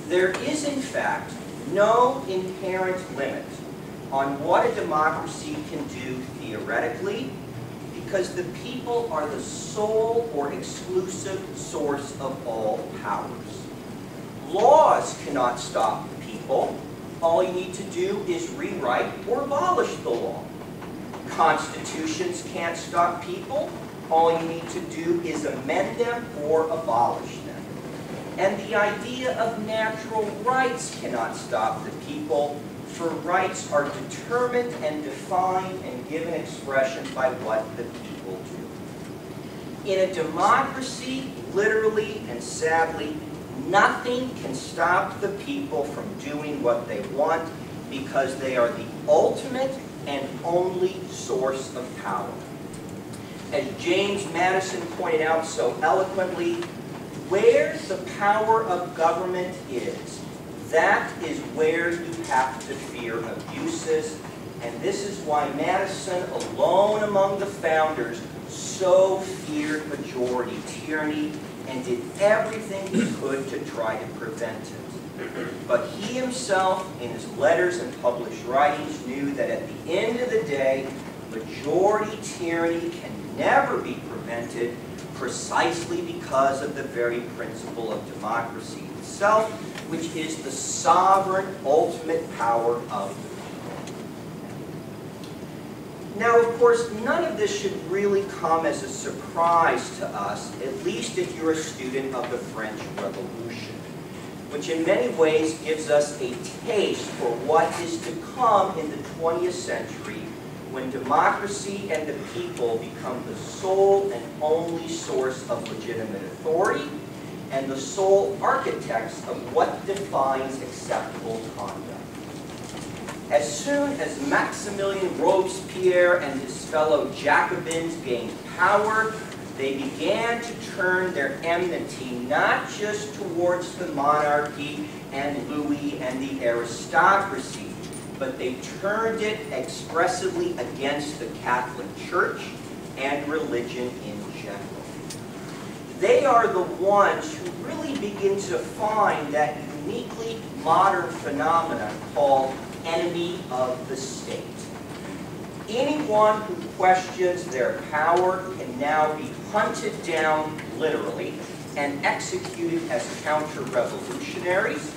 There is, in fact, no inherent limit on what a democracy can do theoretically, because the people are the sole or exclusive source of all powers. Laws cannot stop the people. All you need to do is rewrite or abolish the law. Constitutions can't stop people. All you need to do is amend them or abolish them. And the idea of natural rights cannot stop the people, for rights are determined and defined and given expression by what the people do. In a democracy, literally and sadly, nothing can stop the people from doing what they want, because they are the ultimate and only source of power. As James Madison pointed out so eloquently, where the power of government is, that is where you have to fear abuses. And this is why Madison, alone among the founders, so feared majority tyranny and did everything he could to try to prevent it. But he himself, in his letters and published writings, knew that at the end of the day, majority tyranny can never be prevented, precisely because of the very principle of democracy itself, which is the sovereign ultimate power of the people. Now, of course, none of this should really come as a surprise to us, at least if you're a student of the French Revolution, which in many ways gives us a taste for what is to come in the 20th century, when democracy and the people become the sole and only source of legitimate authority and the sole architects of what defines acceptable conduct. As soon as Maximilien Robespierre and his fellow Jacobins gained power, they began to turn their enmity not just towards the monarchy and Louis and the aristocracy, but they turned it expressively against the Catholic Church and religion in general. They are the ones who really begin to find that uniquely modern phenomenon called enemy of the state. Anyone who questions their power can now be hunted down, literally, and executed as counter-revolutionaries.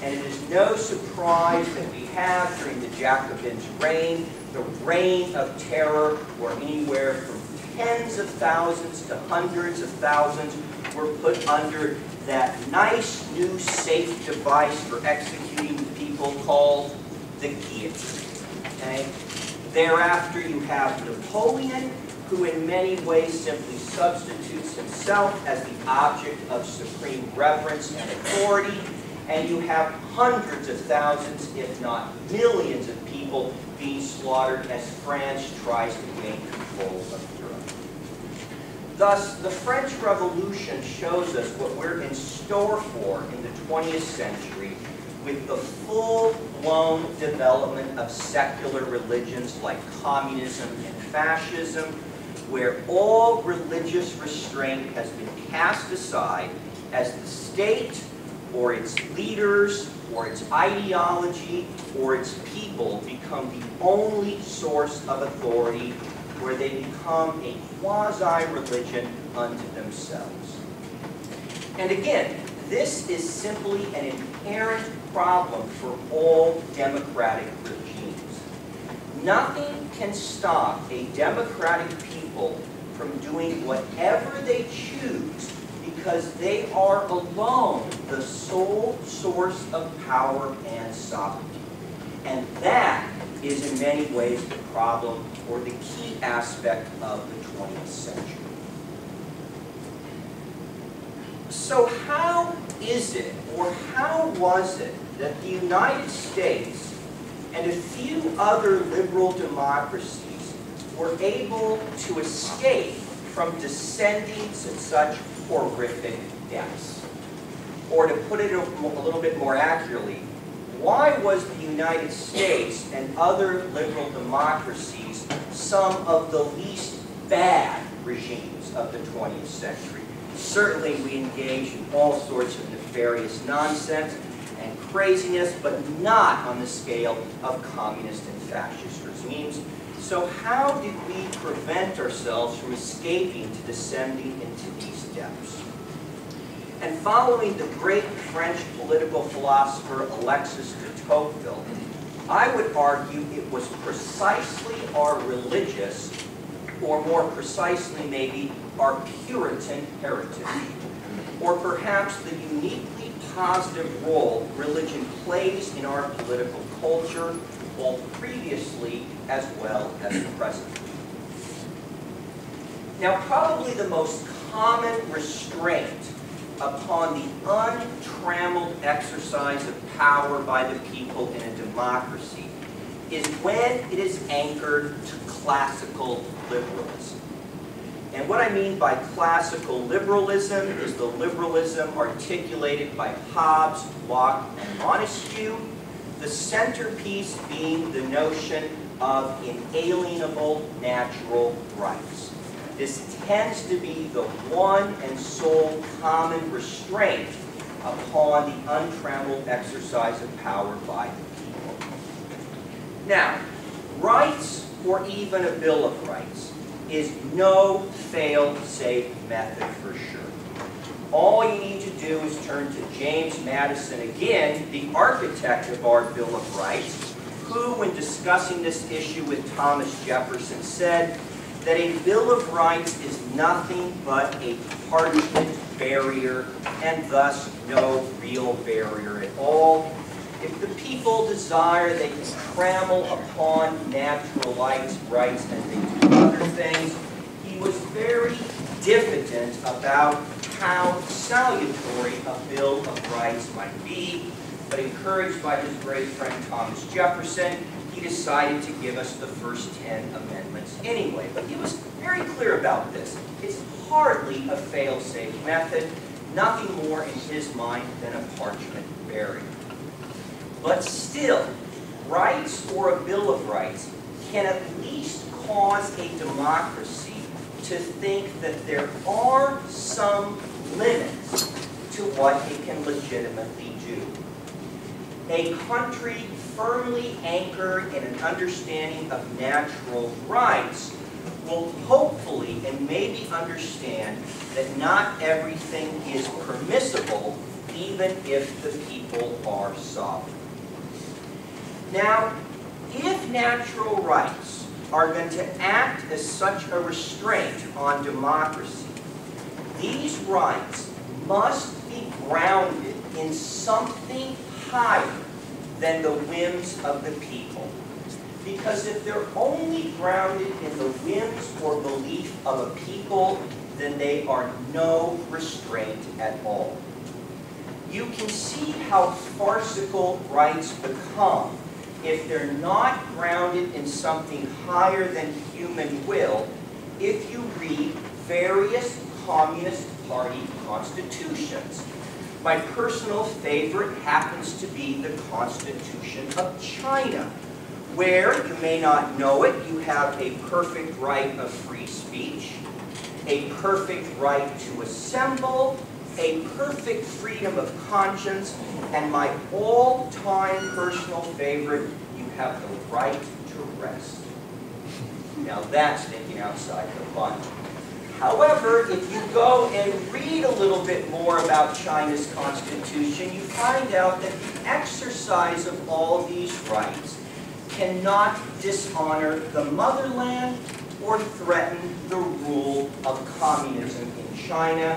And it is no surprise that we have, during the Jacobins' reign, the reign of terror, where anywhere from tens of thousands to hundreds of thousands were put under that nice new safe device for executing people called the guillotine. Okay? Thereafter, you have Napoleon, who in many ways simply substitutes himself as the object of supreme reverence and authority. And you have hundreds of thousands, if not millions of people being slaughtered as France tries to gain control of Europe. Thus, the French Revolution shows us what we're in store for in the 20th century, with the full-blown development of secular religions like communism and fascism, where all religious restraint has been cast aside as the state or its leaders, or its ideology, or its people become the only source of authority, where they become a quasi-religion unto themselves. And again, this is simply an inherent problem for all democratic regimes. Nothing can stop a democratic people from doing whatever they choose, because they are alone the sole source of power and sovereignty. And that is in many ways the problem, or the key aspect of the 20th century. So how is it, or how was it, that the United States and a few other liberal democracies were able to escape from descending to such horrific deaths? Or to put it a little bit more accurately, why was the United States and other liberal democracies some of the least bad regimes of the 20th century? Certainly we engage in all sorts of nefarious nonsense, and craziness, but not on the scale of communist and fascist regimes. So how did we prevent ourselves from escaping to descending into these depths? And following the great French political philosopher Alexis de Tocqueville, I would argue it was precisely our religious, or more precisely maybe, our Puritan heritage, or perhaps the uniquely positive role religion plays in our political culture, both previously as well as presently. Now, probably the most common restraint upon the untrammeled exercise of power by the people in a democracy is when it is anchored to classical liberalism. And what I mean by classical liberalism is the liberalism articulated by Hobbes, Locke, and Montesquieu, the centerpiece being the notion of inalienable natural rights. This tends to be the one and sole common restraint upon the untrammeled exercise of power by the people. Now, rights, or even a Bill of Rights, is no fail-safe method for sure. All you need to do is turn to James Madison again, the architect of our Bill of Rights, who, when discussing this issue with Thomas Jefferson, said that a Bill of Rights is nothing but a parchment barrier, and thus no real barrier at all. If the people desire, they can trammel upon natural rights as they do other things. He was very diffident about how salutary a Bill of Rights might be, but encouraged by his great friend Thomas Jefferson, he decided to give us the first 10 amendments anyway. But he was very clear about this. It's hardly a fail-safe method, nothing more in his mind than a parchment barrier. But still, rights or a Bill of Rights can at least cause a democracy to think that there are some limits to what it can legitimately do. A country firmly anchored in an understanding of natural rights will hopefully and maybe understand that not everything is permissible, even if the people are sovereign. Now, if natural rights are going to act as such a restraint on democracy, these rights must be grounded in something higher than the whims of the people. Because if they're only grounded in the whims or belief of a people, then they are no restraint at all. You can see how farcical rights become if they're not grounded in something higher than human will, if you read various Communist Party constitutions. My personal favorite happens to be the Constitution of China, where, you may not know it, you have a perfect right of free speech, a perfect right to assemble, a perfect freedom of conscience, and my all-time personal favorite, you have the right to rest. Now that's thinking outside the box. However, if you go and read a little bit more about China's constitution, you find out that the exercise of all these rights cannot dishonor the motherland or threaten the rule of communism in China,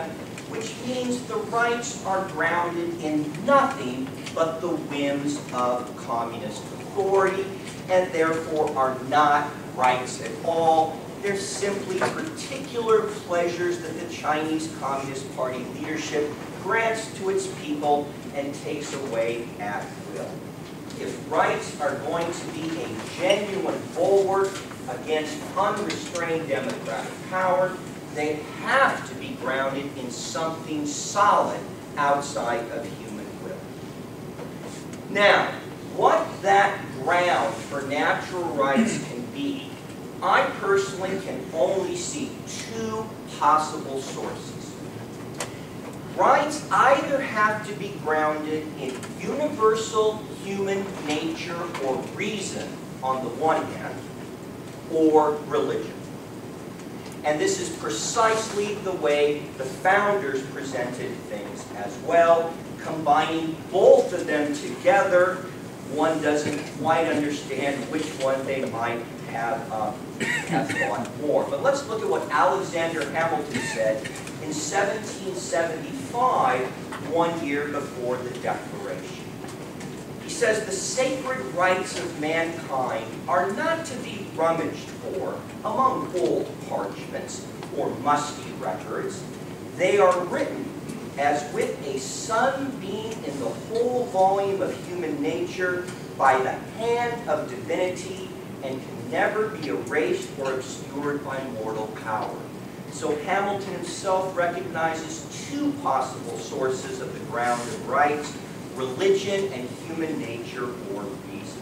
which means the rights are grounded in nothing but the whims of communist authority, and therefore are not rights at all. They're simply particular pleasures that the Chinese Communist Party leadership grants to its people and takes away at will. If rights are going to be a genuine bulwark against unrestrained democratic power, they have to be grounded in something solid outside of human will. Now, what that ground for natural rights can be, I personally can only see two possible sources. Rights either have to be grounded in universal human nature or reason on the one hand, or religion. And this is precisely the way the founders presented things as well. Combining both of them together, one doesn't quite understand which one they might have thought more. But let's look at what Alexander Hamilton said in 1775, 1 year before the Declaration. He says, "The sacred rights of mankind are not to be rummaged for among old parchments or musty records. They are written as with a sunbeam in the whole volume of human nature by the hand of divinity and can never be erased or obscured by mortal power." So Hamilton himself recognizes two possible sources of the ground of rights: religion and human nature or reason.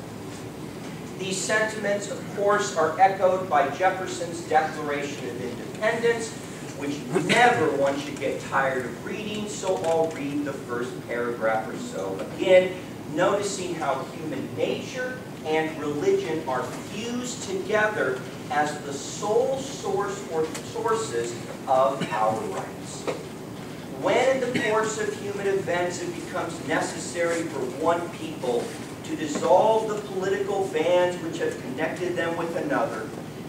These sentiments, of course, are echoed by Jefferson's Declaration of Independence, which never one should get tired of reading, so I'll read the first paragraph or so. Again, noticing how human nature and religion are fused together as the sole source or sources of our rights. When in the course of human events it becomes necessary for one people to dissolve the political bands which have connected them with another,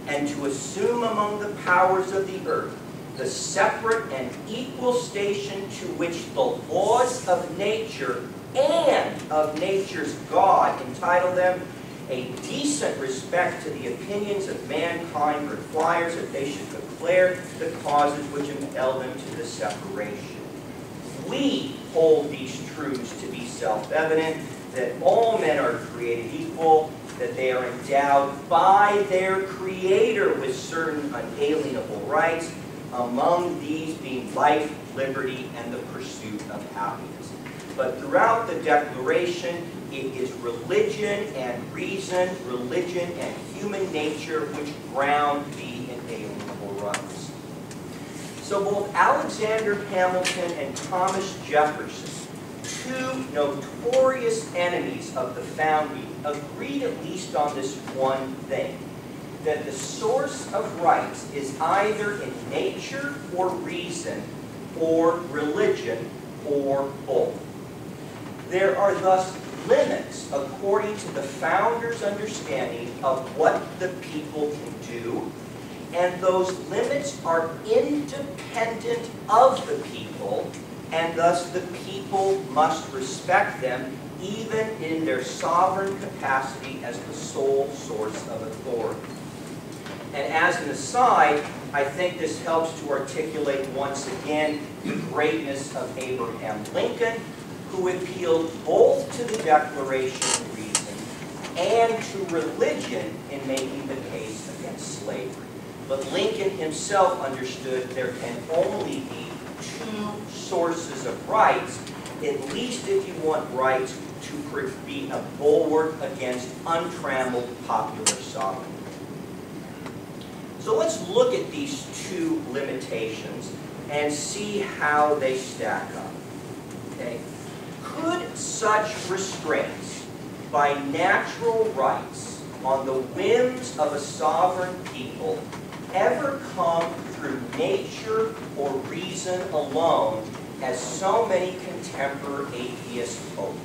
and to assume among the powers of the earth the separate and equal station to which the laws of nature and of nature's God entitle them, a decent respect to the opinions of mankind requires that they should declare the causes which impel them to the separation. We hold these truths to be self-evident, that all men are created equal, that they are endowed by their Creator with certain unalienable rights, among these being life, liberty, and the pursuit of happiness. But throughout the Declaration, it is religion and reason, religion and human nature which ground the inalienable rights. So both Alexander Hamilton and Thomas Jefferson, two notorious enemies of the founding, agreed at least on this one thing: that the source of rights is either in nature or reason, or religion, or both. There are thus limits, according to the founders' understanding of what the people can do, and those limits are independent of the people, and thus the people must respect them even in their sovereign capacity as the sole source of authority. And as an aside, I think this helps to articulate once again the greatness of Abraham Lincoln, who appealed both to the Declaration of Reason and to religion in making the case against slavery. But Lincoln himself understood there can only be two sources of rights, at least if you want rights to be a bulwark against untrammeled popular sovereignty. So let's look at these two limitations and see how they stack up. Okay? Could such restraints by natural rights on the whims of a sovereign people ever come through nature or reason alone, as so many contemporary atheists hope?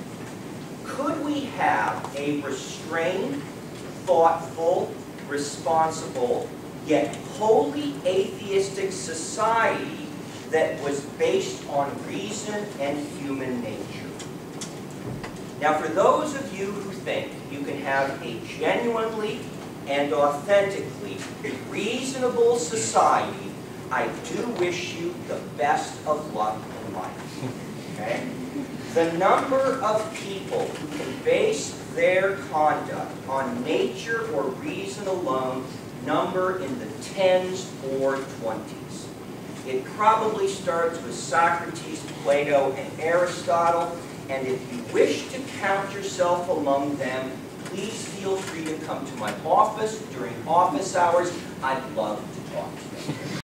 Could we have a restrained, thoughtful, responsible, yet wholly atheistic society that was based on reason and human nature? Now, for those of you who think you can have a genuinely and authentically reasonable society, I do wish you the best of luck in life. Okay? The number of people who can base their conduct on nature or reason alone number in the 10s or 20s. It probably starts with Socrates, Plato, and Aristotle, and if you wish to count yourself among them, please feel free to come to my office during office hours. I'd love to talk to you.